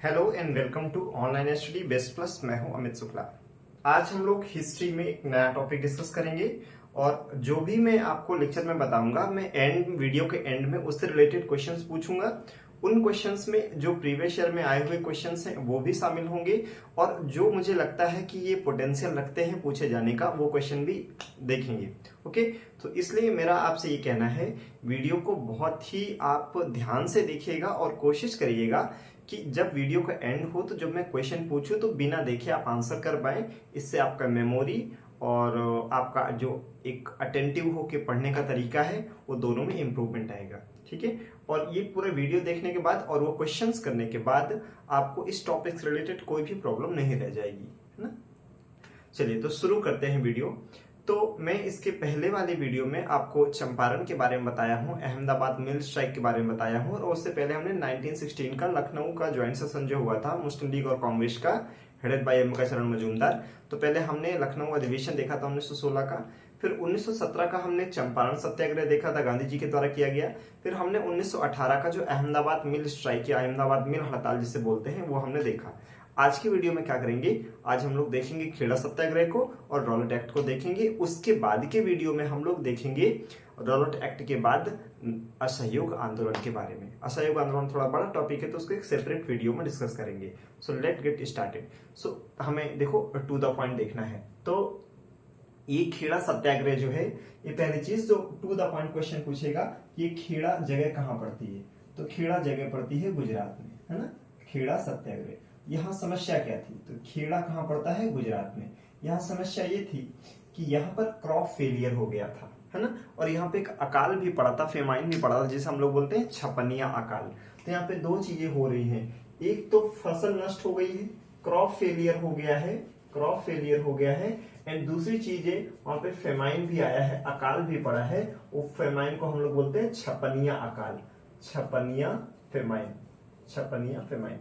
Hello and welcome to online study best plus. मैं हूं अमित शुक्ला। आज हम लोग हिस्ट्री में एक नया टॉपिक डिस्कस करेंगे और जो भी मैं आपको लेक्चर में बताऊंगा मैं वीडियो के एंड में उससे रिलेटेड क्वेश्चंस पूछूंगा। उन क्वेश्चंस में जो प्रीवियस ईयर में आए हुए क्वेश्चंस हैं वो भी शामिल होंगे और जो मुझे लगता है कि ये पोटेंशियल रखते हैं पूछे जाने का वो क्वेश्चन भी देखेंगे। ओके, तो इसलिए मेरा आपसे ये कहना है वीडियो को बहुत ही आप ध्यान से देखिएगा और कोशिश करिएगा कि जब वीडियो का एंड हो तो जब मैं क्वेश्चन पूछूं तो बिना देखे आप आंसर कर पाए। इससे आपका मेमोरी और आपका जो एक अटेंटिव होके पढ़ने का तरीका है वो दोनों में इंप्रूवमेंट आएगा। ठीक है, और ये पूरा वीडियो देखने के बाद और वो क्वेश्चंस करने के बाद आपको इस टॉपिक से रिलेटेड कोई भी प्रॉब्लम नहीं रह जाएगी, है ना। चलिए तो शुरू करते हैं वीडियो। तो मैं इसके पहले वाले वीडियो में आपको चंपारण के बारे में बताया हूं, अहमदाबाद मिल स्ट्राइक के बारे में बताया हूं और उससे पहले हमने 1916 का लखनऊ का ज्वाइंट सेशन जो हुआ था मुस्लिम लीग और कांग्रेस का, हेडेड बाय एम चरण मजूमदार। तो पहले हमने लखनऊ अधिवेशन देखा था 1916 का, फिर 1917 का हमने चंपारण सत्याग्रह देखा था, गांधी जी के द्वारा किया गया। फिर हमने 1918 का जो अहमदाबाद मिल स्ट्राइक या अहमदाबाद मिल हड़ताल जिसे बोलते हैं वो हमने देखा। आज की वीडियो में क्या करेंगे, आज हम लोग देखेंगे खेड़ा सत्याग्रह को और रॉलेट एक्ट को देखेंगे। उसके बाद के वीडियो में हम लोग देखेंगे रॉलेट एक्ट के बाद असहयोग आंदोलन के बारे में। असहयोग आंदोलन थोड़ा बड़ा टॉपिक है तो उसको एक सेपरेट वीडियो में डिस्कस करेंगे। So let get started. So हमें देखो टू द पॉइंट देखना है। तो ये खेड़ा सत्याग्रह जो है, ये पहली चीज जो टू द पॉइंट क्वेश्चन पूछेगा, ये खेड़ा जगह कहाँ पड़ती है, तो खेड़ा जगह पड़ती है गुजरात में, है ना। खेड़ा सत्याग्रह, यहाँ समस्या क्या थी, तो खेड़ा कहाँ पड़ता है, गुजरात में। यहाँ समस्या ये थी कि यहाँ पर क्रॉप फेलियर हो गया था, है ना, और यहाँ पे एक अकाल भी पड़ा था, फेमाइन भी पड़ा था, जिसे हम लोग बोलते हैं छपनिया अकाल। तो यहाँ पे दो चीजें हो रही हैं, एक तो फसल नष्ट हो गई है, क्रॉप फेलियर हो गया है, क्रॉप फेलियर हो गया है, एंड दूसरी चीज है वहां पे फेमाइन भी आया है, अकाल भी पड़ा है। वो फेमाइन को हम लोग बोलते हैं छपनिया अकाल, छपनिया फेमाइन, छपनिया फेमाइन।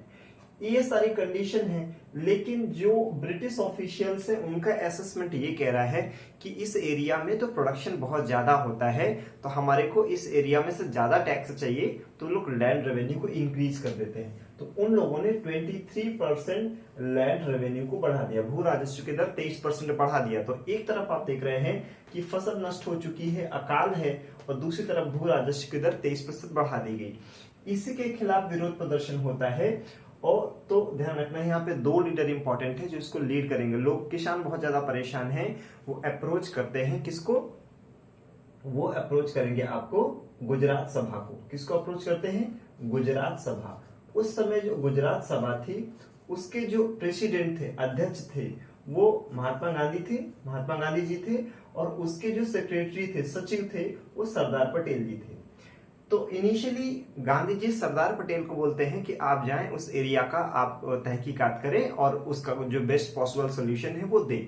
ये सारी कंडीशन है, लेकिन जो ब्रिटिश ऑफिशियल्स है उनका असेसमेंट ये कह रहा है कि इस एरिया में तो प्रोडक्शन बहुत ज्यादा होता है, तो हमारे को इस एरिया में से ज्यादा टैक्स चाहिए, तो लोग लैंड रेवेन्यू को इंक्रीज कर देते हैं। तो उन लोगों ने 23% लैंड रेवेन्यू को बढ़ा दिया, भू राजस्व की दर 23% बढ़ा दिया। तो एक तरफ आप देख रहे हैं कि फसल नष्ट हो चुकी है, अकाल है, और दूसरी तरफ भू राजस्व की दर 23% बढ़ा दी गई। इसी के खिलाफ विरोध प्रदर्शन होता है। और तो ध्यान रखना है यहाँ पे दो लीडर इंपॉर्टेंट है जो इसको लीड करेंगे। लोग, किसान बहुत ज्यादा परेशान हैं, वो अप्रोच करते हैं किसको, वो अप्रोच करेंगे आपको गुजरात सभा को। किसको अप्रोच करते हैं, गुजरात सभा। उस समय जो गुजरात सभा थी उसके जो प्रेसिडेंट थे, अध्यक्ष थे, वो महात्मा गांधी थे, महात्मा गांधी जी थे, और उसके जो सेक्रेटरी थे, सचिव थे, वो सरदार पटेल जी थे। तो इनिशियली गांधी जी सरदार पटेल को बोलते हैं कि आप जाएं उस एरिया का, आप तहकीकात करें और उसका जो बेस्ट पॉसिबल सोल्यूशन है वो दें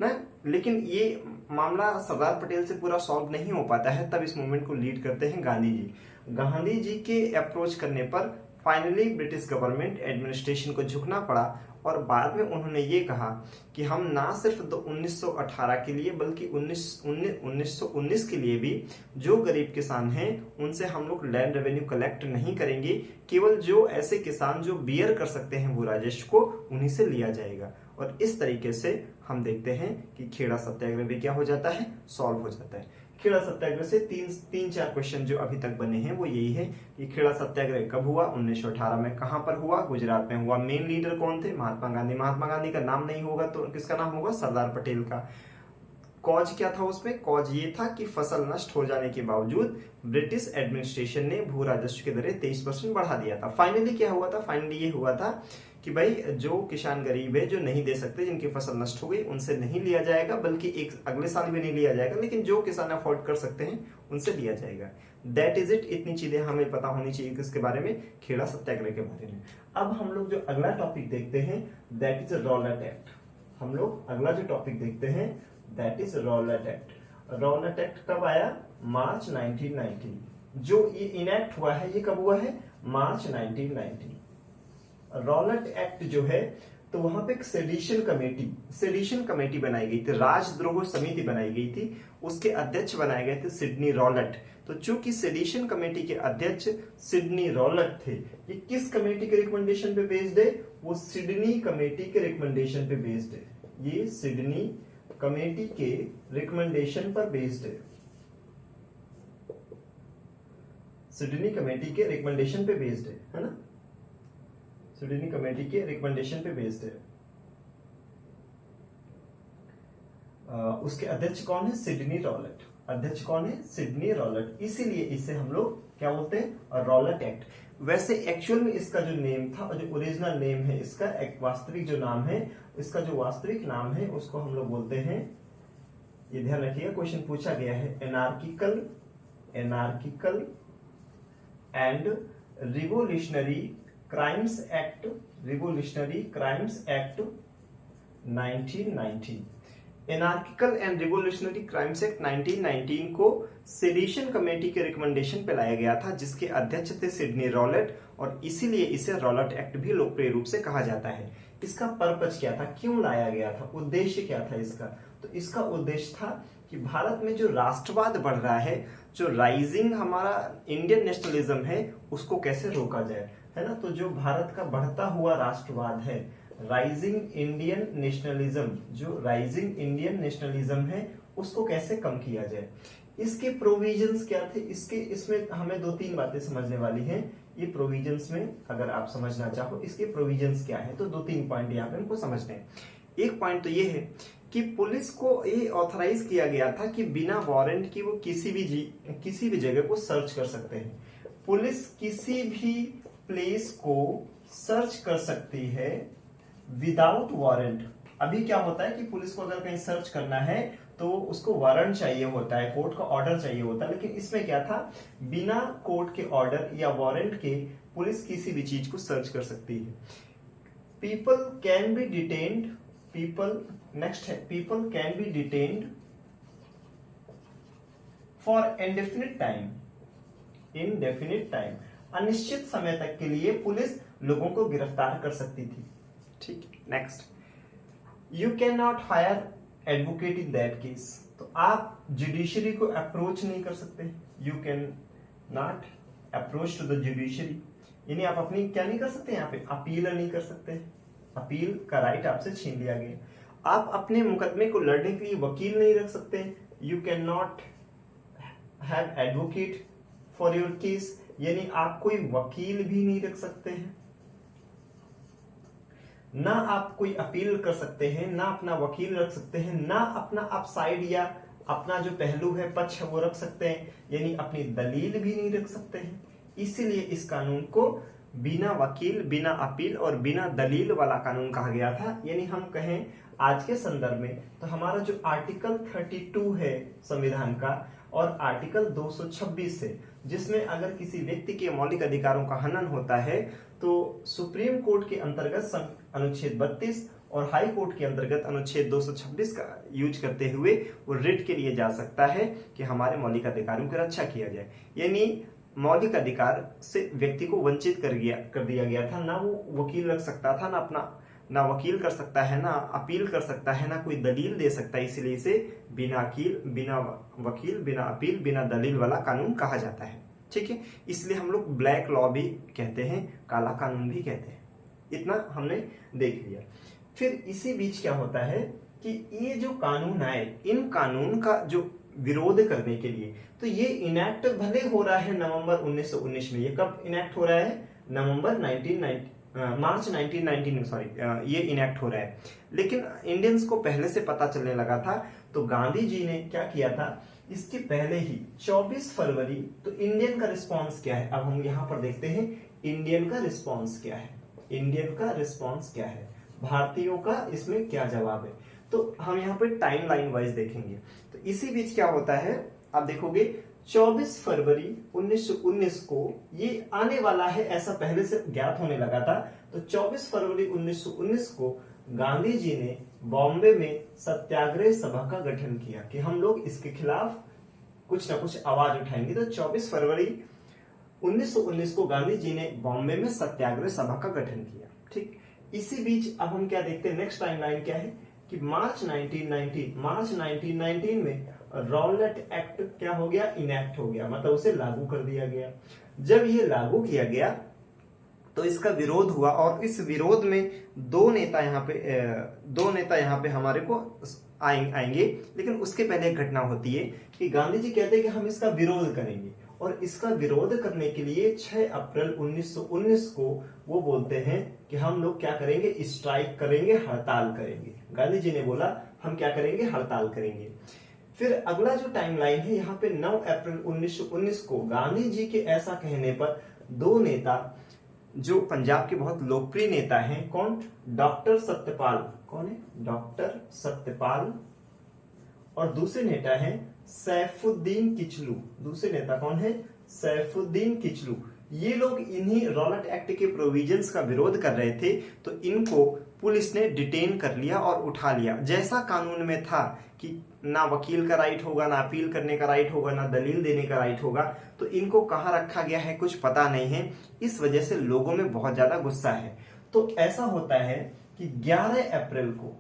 ना। लेकिन ये मामला सरदार पटेल से पूरा सॉल्व नहीं हो पाता है, तब इस मूवमेंट को लीड करते हैं गांधी जी। गांधी जी के अप्रोच करने पर फाइनली ब्रिटिश गवर्नमेंट एडमिनिस्ट्रेशन को झुकना पड़ा और बाद में उन्होंने ये कहा कि हम ना सिर्फ 1918 के लिए बल्कि 1919 के लिए भी जो गरीब किसान हैं उनसे हम लोग लैंड रेवेन्यू कलेक्ट नहीं करेंगे, केवल जो ऐसे किसान जो बियर कर सकते हैं वो राजस्व को उन्हीं से लिया जाएगा। और इस तरीके से हम देखते हैं कि खेड़ा सत्याग्रह भी क्या हो जाता है, सॉल्व हो जाता है। खेड़ा सत्याग्रह से तीन चार क्वेश्चन जो अभी तक बने हैं वो यही है कि खेड़ा सत्याग्रह कब हुआ, 1918 में, कहां पर हुआ, गुजरात में हुआ। मेन लीडर कौन थे, महात्मा गांधी। महात्मा गांधी का नाम नहीं होगा तो किसका नाम होगा, सरदार पटेल का। कॉज क्या था उसमें, कॉज ये था कि फसल नष्ट हो जाने के बावजूद ब्रिटिश एडमिनिस्ट्रेशन ने भू राजस्व की दरें 23% बढ़ा दिया था। फाइनली क्या हुआ था, फाइनली ये हुआ था कि भाई जो किसान गरीब है, जो नहीं दे सकते, जिनकी फसल नष्ट हो गई, उनसे नहीं लिया जाएगा, बल्कि एक अगले साल भी नहीं लिया जाएगा, लेकिन जो किसान अफोर्ड कर सकते हैं उनसे लिया जाएगा। That is it. इतनी चीजें हमें पता होनी चाहिए किसके बारे में, खेड़ा सत्याग्रह के बारे में। अब हम लोग जो अगला टॉपिक देखते हैं दैट इज रॉलेट एक्ट। हम लोग अगला जो टॉपिक देखते हैं that is Rowlatt act. Rowlatt act कब आया, मार्च 1990। जो ये इनेक्ट हुआ है ये कब हुआ है, मार्च 1990। रॉलेट एक्ट जो है तो वहां पे एक सेडिशन कमेटी बनाई गई थी, राजद्रोह समिति बनाई गई थी, उसके अध्यक्ष बनाए गए थे सिडनी रॉलेट। तो चूंकि सेडिशन कमेटी के अध्यक्ष सिडनी रॉलेट थे, ये किस कमेटी के रिकमेंडेशन पे बेस्ड है? वो सिडनी कमेटी के रिकमेंडेशन पे बेस्ड है। ये सिडनी कमेटी के रिकमेंडेशन पर बेस्ड है। सिडनी कमेटी के रिकमेंडेशन पे बेस्ड है ना? सिडनी कमेटी के रिकमेंडेशन पे बेस्ड है। उसके अध्यक्ष कौन है? Sydney Rowlatt. अध्यक्ष कौन है? Sydney Rowlatt. इसीलिए इसे हम लोग क्या बोलते हैं? Rowlatt act. वैसे एक्चुअल में इसका जो नेम था और जो ओरिजिनल नेम है इसका, एक वास्तविक जो नाम है, इसका जो वास्तविक नाम है उसको हम लोग बोलते हैं, ये ध्यान रखिएगा, क्वेश्चन पूछा गया है, anarchical and revolutionary crimes act 1919। Anarchical and revolutionary crimes act 1919 को सेडिशन कमेटी के रिकमेंडेशन पे लाया गया था, जिसके अध्यक्ष थे सिडनी रॉलेट, और इसीलिए इसे रॉलेट एक्ट भी लोकप्रिय रूप से कहा जाता है। इसका पर्पज क्या था? क्यों लाया गया था? उद्देश्य क्या था इसका? तो इसका उद्देश्य था कि भारत में जो राष्ट्रवाद बढ़ रहा है, जो राइजिंग हमारा इंडियन नेशनलिज्म है, उसको कैसे रोका जाए, है ना? तो जो भारत का बढ़ता हुआ राष्ट्रवाद है, राइजिंग इंडियन नेशनलिज्म है, उसको कैसे कम किया जाए, इसके प्रोविजंस क्या थे? इसमें हमें 2-3 बातें समझने वाली हैं। ये प्रोविजंस में अगर आप समझना चाहो इसके प्रोविजंस क्या है, तो 2-3 पॉइंट यहाँ पे हमको समझने हैं। एक पॉइंट तो ये है कि पुलिस को ये ऑथराइज किया गया था कि बिना वारंट की वो किसी भी जगह को सर्च कर सकते हैं। पुलिस किसी भी प्लेस को सर्च कर सकती है विदाउट वारंट। अभी क्या होता है कि पुलिस को अगर कहीं सर्च करना है तो उसको वारंट चाहिए होता है, कोर्ट का ऑर्डर चाहिए होता है, लेकिन इसमें क्या था? बिना कोर्ट के ऑर्डर या वारंट के पुलिस किसी भी चीज को सर्च कर सकती है। People can be detained for indefinite time, अनिश्चित समय तक के लिए पुलिस लोगों को गिरफ्तार कर सकती थी। ठीक, next, you can not hire advocate in that case. तो आप जुडिशरी को अप्रोच नहीं कर सकते। You can not approach to the judiciary, यानी आप अपनी क्या नहीं कर सकते? यहाँ पे अपील नहीं कर सकते। अपील का राइट आपसे छीन लिया गया। आप अपने मुकदमे को लड़ने के लिए वकील नहीं रख सकते। You can not have advocate for your case, यानी आप कोई वकील भी नहीं रख सकते हैं। ना आप कोई अपील कर सकते हैं, ना अपना वकील रख सकते हैं, ना अपना आप साइड या अपना जो पहलू है, पक्ष है, वो रख सकते हैं, यानी अपनी दलील भी नहीं रख सकते हैं। इसीलिए इस कानून को बिना वकील, बिना अपील और बिना दलील वाला कानून कहा गया था। यानी हम कहें आज के संदर्भ में तो हमारा जो आर्टिकल 32 है संविधान का और आर्टिकल 226 है, जिसमें अगर किसी व्यक्ति के मौलिक अधिकारों का हनन होता है तो सुप्रीम कोर्ट के अंतर्गत अनुच्छेद 32 और हाई कोर्ट के अंतर्गत अनुच्छेद 226 का यूज करते हुए वो रिट के लिए जा सकता है कि हमारे मौलिक अधिकारों की रक्षा किया जाए। यानी मौलिक अधिकार से व्यक्ति को वंचित कर दिया गया था। ना वो वकील रख सकता था, ना वकील कर सकता है, ना अपील कर सकता है, ना कोई दलील दे सकता है। इसीलिए इसे बिना वकील, बिना अपील, बिना दलील वाला कानून कहा जाता है। ठीक है, इसलिए हम लोग ब्लैक लॉ भी कहते हैं, काला कानून भी कहते हैं। इतना हमने देख लिया। फिर इसी बीच क्या होता है कि ये जो कानून आए, इन कानून का जो विरोध करने के लिए, तो ये इनैक्ट भले हो रहा है नवंबर 1919 में। ये कब इनैक्ट हो रहा है? मार्च 1919 ये इनैक्ट हो रहा है। लेकिन इंडियंस को पहले से पता चलने लगा था, तो गांधी जी ने क्या किया था, इसके पहले ही 24 फरवरी, तो इंडियन का रिस्पॉन्स क्या है? अब हम यहाँ पर देखते हैं इंडियन का रिस्पॉन्स क्या है। इंडियन का रिस्पॉन्स क्या है, भारतीयों का इसमें क्या जवाब है, तो हम यहाँ पे टाइम लाइन वाइज देखेंगे। तो इसी बीच क्या होता है, आप देखोगे 24 फरवरी 1919 को ये आने वाला है, ऐसा पहले से ज्ञात होने लगा था। तो 24 फरवरी 1919 को गांधी जी ने बॉम्बे में सत्याग्रह सभा का गठन किया कि हम लोग इसके खिलाफ कुछ ना कुछ आवाज उठाएंगे। तो 24 फरवरी 1919 को गांधी जी ने बॉम्बे में सत्याग्रह सभा का गठन किया। ठीक, इसी बीच अब हम क्या देखते हैं, नेक्स्ट टाइमलाइन क्या है, कि मार्च 1919 में रॉलेट एक्ट क्या हो गया, इनेक्ट हो गया, मतलब उसे लागू कर दिया गया। जब ये लागू किया गया तो इसका विरोध हुआ और इस विरोध में दो नेता यहाँ पे हमारे को आएंगे। लेकिन उसके पहले एक घटना होती है कि गांधी जी कहते हैं कि हम इसका विरोध करेंगे, और इसका विरोध करने के लिए 6 अप्रैल 1919 को वो बोलते हैं कि हम लोग क्या करेंगे, स्ट्राइक करेंगे, हड़ताल करेंगे। गांधी जी ने बोला हम क्या करेंगे, हड़ताल करेंगे। फिर अगला जो टाइमलाइन है यहाँ पे 9 अप्रैल 1919 को गांधी जी के ऐसा कहने पर दो नेता जो पंजाब के बहुत लोकप्रिय नेता हैं, कौन, डॉक्टर सत्यपाल, कौन है, डॉक्टर सत्यपाल, और दूसरे नेता हैं सैफुद्दीन किचलू। दूसरे नेता कौन है, सैफुद्दीन किचलू। ये लोग इन्हीं रॉलेट एक्ट के प्रोविजंस का विरोध कर रहे थे, तो इनको पुलिस ने डिटेन कर लिया और उठा लिया। जैसा कानून में था कि ना वकील का राइट होगा, ना अपील करने का राइट होगा, ना दलील देने का राइट होगा, तो इनको कहाँ रखा गया है कुछ पता नहीं है। इस वजह से लोगों में बहुत ज्यादा गुस्सा है। तो ऐसा होता है कि 11 अप्रैल को,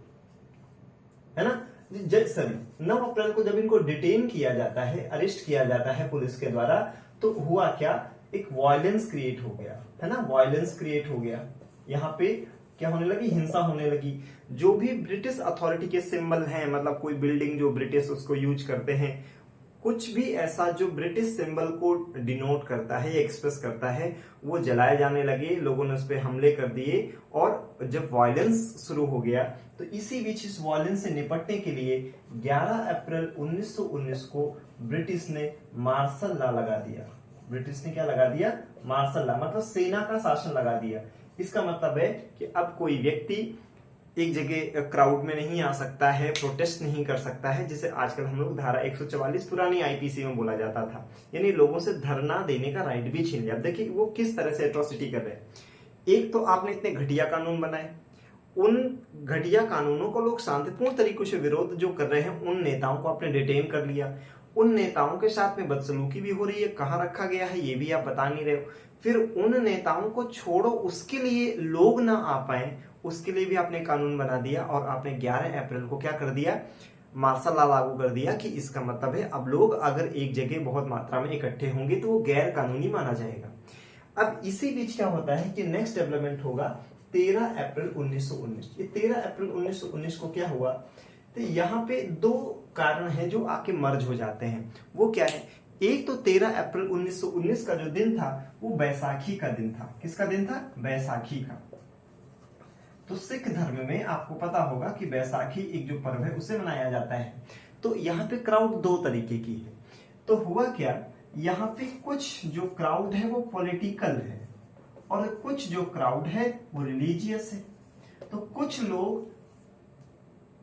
है ना, 9 अप्रैल को जब इनको डिटेन किया जाता है, अरेस्ट किया जाता है पुलिस के द्वारा, तो हुआ क्या, एक वायलेंस क्रिएट हो गया, है ना, वायलेंस क्रिएट हो गया। यहाँ पे क्या होने लगी, हिंसा होने लगी। जो भी ब्रिटिश अथॉरिटी के सिंबल हैं, मतलब कोई बिल्डिंग जो ब्रिटिश उसको यूज करते हैं, कुछ भी ऐसा जो ब्रिटिश सिंबल को डिनोट करता है, एक्सप्रेस करता है, वो जलाए जाने लगे। लोगों ने उस पर हमले कर दिए और जब वायलेंस शुरू हो गया तो इसी बीच इस वायलेंस से निपटने के लिए 11 अप्रैल 1919 को ब्रिटिश ने मार्शल लॉ लगा दिया। ब्रिटिश ने क्या लगा दिया, मार्शल लॉ, मतलब सेना का शासन लगा दिया। इसका मतलब है कि अब कोई व्यक्ति एक जगह क्राउड में नहीं आ सकता है, प्रोटेस्ट नहीं कर सकता है, जिसे आजकल हम लोग धारा 144 पुरानी आईपीसी में बोला जाता था, यानी लोगों से धरना देने का राइट भी छीन लिया। अब देखिए वो किस तरह से एट्रोसिटी कर रहे हैं। एक तो आपने इतने घटिया कानून बनाए, उन घटिया कानूनों को लोग शांतिपूर्ण तरीकों से विरोध जो कर रहे हैं, उन नेताओं को आपने डिटेन कर लिया, उन नेताओं के साथ में बदसलूकी भी हो रही है, कहाँ रखा गया है ये भी आप बता नहीं रहे हो। फिर उन नेताओं को छोड़ो, उसके लिए लोग ना आ पाए, उसके लिए भी आपने कानून बना दिया और आपने 11 अप्रैल को क्या कर दिया, मार्शल लॉ लागू कर दिया कि इसका मतलब है अब लोग अगर एक जगह बहुत मात्रा में इकट्ठे होंगे तो वो गैर कानूनी माना जाएगा। अब इसी बीच क्या होता है कि नेक्स्ट डेवलपमेंट होगा 13 अप्रैल 1919। ये 13 अप्रैल 1919 को क्या हुआ, तो यहाँ पे दो कारण हैं जो आके मर्ज हो जाते हैं। वो क्या है, एक तो 13 अप्रैल 1919 का जो दिन था वो बैसाखी का दिन था। किसका दिन था, बैसाखी का। तो सिख धर्म में आपको पता होगा कि बैसाखी एक जो पर्व है उसे मनाया जाता है। तो यहाँ पे क्राउड दो तरीके की है। तो हुआ क्या, यहाँ पे कुछ जो क्राउड है वो पॉलिटिकल है और कुछ जो क्राउड है वो रिलीजियस है। तो कुछ लोग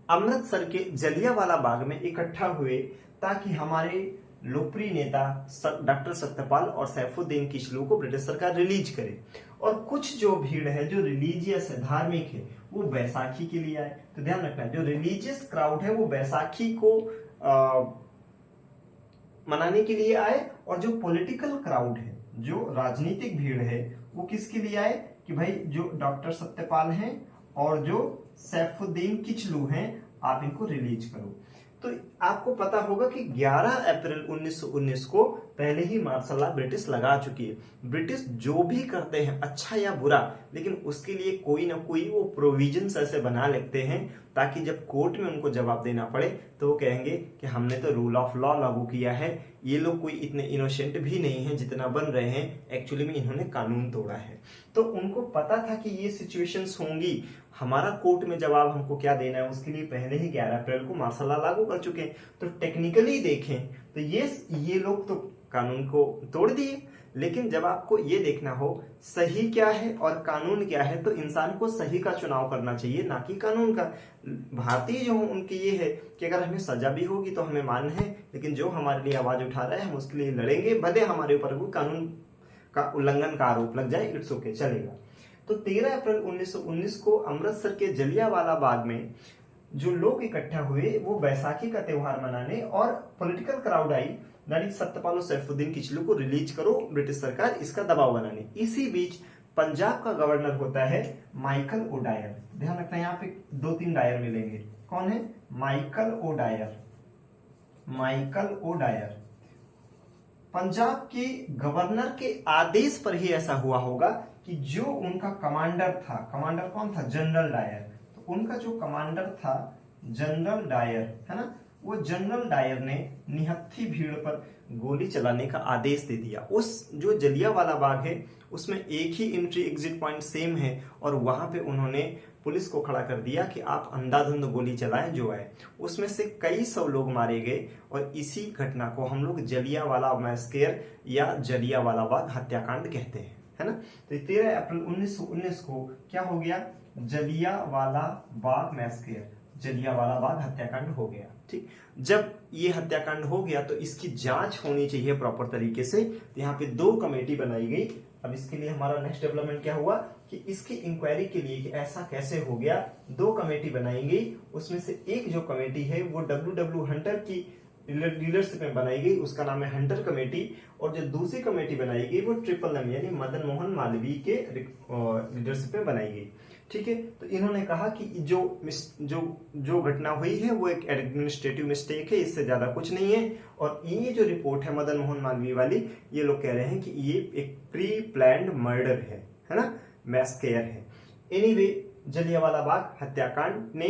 अमृतसर के जलियांवाला बाग में इकट्ठा हुए ताकि हमारे लोकप्रिय नेता डॉक्टर सत्यपाल और सैफुद्दीन किचलू को ब्रिटिश सरकार रिलीज करे, और कुछ जो भीड़ है जो रिलीजियस है, धार्मिक है, वो बैसाखी के लिए आए। तो ध्यान रखना, जो रिलीजियस क्राउड है वो बैसाखी को मनाने के लिए आए, और जो पॉलिटिकल क्राउड है, जो राजनीतिक भीड़ है, वो किसके लिए आए कि भाई जो डॉक्टर सत्यपाल हैं और जो सैफुद्दीन किचलू हैं आप इनको रिलीज करो। तो आपको पता होगा कि 11 अप्रैल 1919 को पहले ही मार्शल लॉ ब्रिटिश लगा चुकी है। ब्रिटिश जो भी करते हैं अच्छा या बुरा, लेकिन उसके लिए कोई ना कोई वो प्रोविजंस ऐसे बना लेते हैं ताकि जब कोर्ट में उनको जवाब देना पड़े तो वो कहेंगे कि हमने तो रूल ऑफ लॉ लागू किया है, ये लोग कोई इतने इनोसेंट भी नहीं है जितना बन रहे हैं, एक्चुअली में इन्होंने कानून तोड़ा है। तो उनको पता था कि ये सिचुएशंस होंगी, हमारा कोर्ट में जवाब हमको क्या देना है, उसके लिए पहले ही 11 अप्रैल को मार्शल लॉ लागू कर चुके हैं। तो टेक्निकली देखें तो ये लोग तो कानून को तोड़ दिए, लेकिन जब आपको ये देखना हो सही क्या है और कानून क्या है, तो इंसान को सही का चुनाव करना चाहिए, ना कि कानून का। भारतीय जो उनकी ये है कि अगर हमें सजा भी होगी तो हमें मान्य है, लेकिन जो हमारे लिए आवाज उठा रहा है हम उसके लिए लड़ेंगे, भले हमारे ऊपर कोई कानून का उल्लंघन का आरोप लग जाए, इट्स ओके, चलेगा। तो 13 अप्रैल 1919 को अमृतसर के जलियांवाला बाग में जो लोग इकट्ठा हुए वो बैसाखी का त्योहार मनाने, और political crowd I that is Satyapal और सैफुद्दीन किचलू को रिलीज करो, ब्रिटिश सरकार इसका दबाव बनाने। इसी बीच पंजाब का गवर्नर होता है माइकल ओडायर। ध्यान रखना, यहाँ पे 2-3 डायर मिलेंगे। कौन है? Michael O'Dwyer. Michael O'Dwyer Punjab के गवर्नर के आदेश पर ही ऐसा हुआ होगा कि जो उनका कमांडर था, कमांडर कौन था? General Dyer. तो उनका जो कमांडर था जनरल डायर, है ना, वो जनरल डायर ने निहत्थी भीड़ पर गोली चलाने का आदेश दे दिया। उस जो जलियांवाला बाग है उसमें एक ही एंट्री एग्जिट पॉइंट सेम है और वहां पे उन्होंने पुलिस को खड़ा कर दिया कि आप अंधाधुंध गोली चलाएं जो है। उसमें से कई सौ लोग मारे गए और इसी घटना को हम लोग जलियांवाला मैस्केर या जलियांवाला बाग हत्याकांड कहते हैं, है ना। तो 13 अप्रैल 1919 को क्या हो गया? जलियांवाला बाग मैस्केर, जलियांवाला बाग हत्याकांड हो गया। ठीक, जब ये हत्याकांड हो गया तो इसकी जांच होनी चाहिए प्रॉपर तरीके से। तो यहाँ पे 2 कमेटी बनाई गई। अब इसके लिए हमारा नेक्स्ट डेवलपमेंट क्या हुआ कि इसकी इंक्वायरी के लिए कि ऐसा कैसे हो गया, 2 कमेटी बनाई गई। उसमें से एक जो कमेटी है वो डब्ल्यू हंटर की लीडरशिप में बनाई गई, उसका नाम है हंटर कमेटी। और जो दूसरी कमेटी बनाई गई वो ट्रिपल एम यानी मदन मोहन मालवीय के लीडरशिप में बनाई गई। ठीक है, तो इन्होंने कहा कि जो घटना हुई है वो एक एडमिनिस्ट्रेटिव मिस्टेक है, इससे ज्यादा कुछ नहीं है। और ये जो रिपोर्ट है मदन मोहन मालवीय वाली, ये लोग कह रहे हैं कि ये एक प्री प्लान्ड मर्डर है ना, मैस्केयर है। एनीवे, जलियांवाला बाग हत्याकांड ने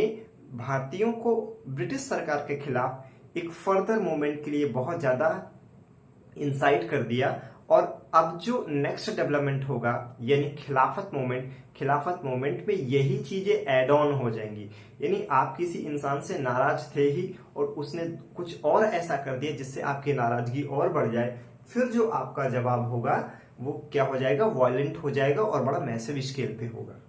भारतीयों को ब्रिटिश सरकार के खिलाफ एक फर्दर मूवमेंट के लिए बहुत ज्यादा इंसाइट कर दिया। और अब जो नेक्स्ट डेवलपमेंट होगा यानी खिलाफत मूवमेंट में यही चीजें एड ऑन हो जाएंगी। यानी आप किसी इंसान से नाराज थे ही और उसने कुछ और ऐसा कर दिया जिससे आपकी नाराजगी और बढ़ जाए, फिर जो आपका जवाब होगा वो क्या हो जाएगा? वायलेंट हो जाएगा और बड़ा मैसिव स्केल पे होगा।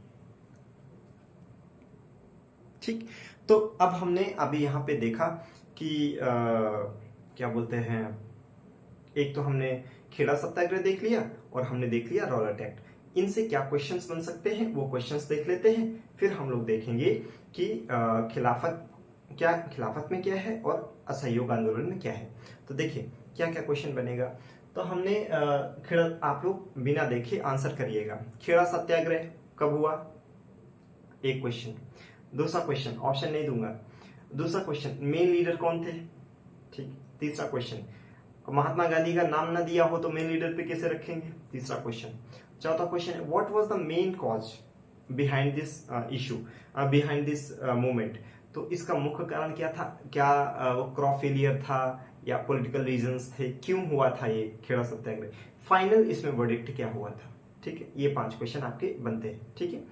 ठीक, तो अब हमने अभी यहाँ पे देखा कि क्या बोलते हैं, एक तो हमने खेड़ा सत्याग्रह देख लिया और हमने देख लिया रॉलेट एक्ट। इनसे क्या क्वेश्चंस बन सकते हैं वो क्वेश्चंस देख लेते हैं, फिर हम लोग देखेंगे कि खिलाफत में क्या है और असहयोग आंदोलन में क्या है। तो देखिए क्या क्या क्वेश्चन बनेगा। तो हमने खेड़ा, आप लोग बिना देखे आंसर करिएगा। खेड़ा सत्याग्रह कब हुआ? एक क्वेश्चन। दूसरा क्वेश्चन, ऑप्शन नहीं दूंगा। दूसरा क्वेश्चन, मेन लीडर कौन थे? ठीक। तीसरा क्वेश्चन, महात्मा गांधी का नाम ना दिया हो तो मेन लीडर पे कैसे रखेंगे? तीसरा क्वेश्चन। चौथा question, what was the main cause behind this issue, behind this movement? तो इसका मुख्य कारण क्या था? क्या वो क्रॉप फेलियर था या पॉलिटिकल रीजंस थे? क्यों हुआ था ये खेड़ा सत्याग्रह? फाइनल इसमें वर्डिक्ट क्या हुआ था? ठीक है, ये 5 क्वेश्चन आपके बनते हैं। ठीक है,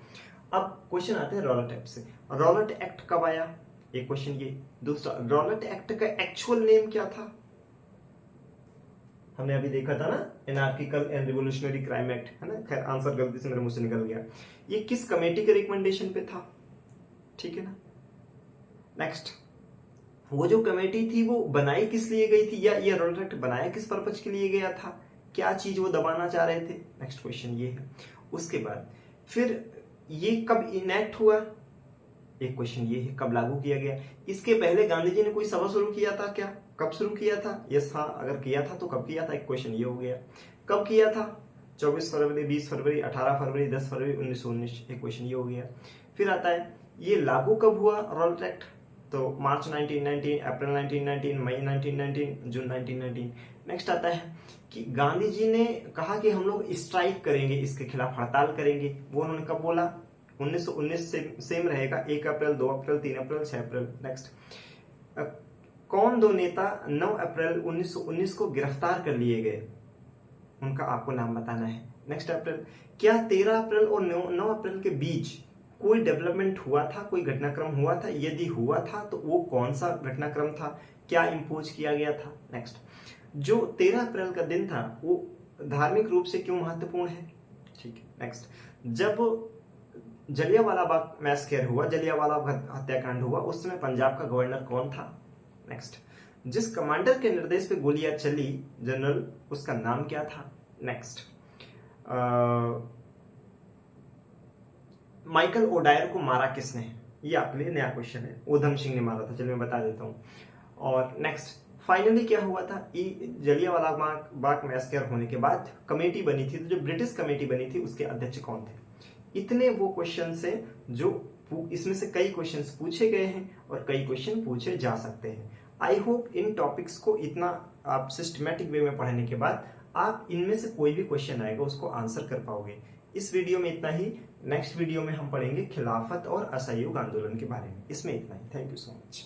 अब क्वेश्चन आते हैं रॉलेट एक्ट से। रॉलेट एक्ट कब आया? एक क्वेश्चन ये। दूसरा, रॉलेट एक्ट का एक्चुअल नेम क्या था? हमने अभी देखा था ना, anarchical and revolutionary crime act, है ना। खैर आंसर गलती से मेरे मुंह से निकल गया। ये किस कमेटी के रिकमेंडेशन पे था? ठीक है ना। नेक्स्ट, वो जो कमेटी थी वो बनाई किस लिए गई थी, या ये रॉलेट एक्ट बनाया किस पर्पज के लिए गया था? क्या चीज वो दबाना चाह रहे थे? नेक्स्ट क्वेश्चन ये है। उसके बाद फिर ये कब इनेक्ट हुआ? एक क्वेश्चन ये है, कब लागू किया गया? इसके पहले गांधी जी ने कोई सभा शुरू किया था क्या? कब शुरू किया था? यस हाँ, अगर किया था तो कब किया था? एक क्वेश्चन ये हो गया। कब किया था? 24 फरवरी, 20 फरवरी, 18 फरवरी, 10 फरवरी 1919। एक क्वेश्चन ये हो गया। फिर आता है ये लागू कब हुआ रॉलेट एक्ट? तो मार्च 1919, अप्रैल 1919, मई 1919, जून 1919। नेक्स्ट आता है कि गांधी जी ने कहा कि हम लोग स्ट्राइक करेंगे, इसके खिलाफ हड़ताल करेंगे। वो उन्होंने कब बोला? 1919 से सेम रहेगा, 1 अप्रैल, 2 अप्रैल, 3 अप्रैल, 6 अप्रैल। नेक्स्ट, कौन 2 नेता 9 अप्रैल 1919 को गिरफ्तार कर लिए गए? उनका आपको नाम बताना है। नेक्स्ट अप्रैल, क्या 13 अप्रैल और 9 अप्रैल के बीच कोई डेवलपमेंट हुआ था, कोई घटनाक्रम हुआ था? यदि हुआ था तो वो कौन सा घटनाक्रम था? क्या इम्पोज किया गया था? नेक्स्ट, जो 13 अप्रैल का दिन था वो धार्मिक रूप से क्यों महत्वपूर्ण है? ठीक है। नेक्स्ट, जब जलियांवाला बाग मैस्केर हुआ, जलियांवाला बाग हत्याकांड हुआ, उस समय पंजाब का गवर्नर कौन था? नेक्स्ट, जिस कमांडर के निर्देश पे गोलियां चली जनरल, उसका नाम क्या था? नेक्स्ट, माइकल ओडायर को मारा किसने? ये आपके लिए नया क्वेश्चन है। उधम सिंह ने मारा था, चलिए मैं बता देता हूं। और नेक्स्ट, फाइनली क्या हुआ था? जलियांवाला बाग मैस्केर होने के बाद कमेटी बनी थी, तो जो ब्रिटिश कमेटी बनी थी उसके अध्यक्ष कौन थे? इतने वो क्वेश्चन है जो इसमें से कई क्वेश्चंस पूछे गए हैं और कई क्वेश्चन पूछे जा सकते हैं। आई होप इन टॉपिक्स को इतना आप सिस्टमेटिक वे में पढ़ने के बाद आप इनमें से कोई भी क्वेश्चन आएगा उसको आंसर कर पाओगे। इस वीडियो में इतना ही। नेक्स्ट वीडियो में हम पढ़ेंगे खिलाफत और असहयोग आंदोलन के बारे में। इसमें इतना ही। Thank you so much.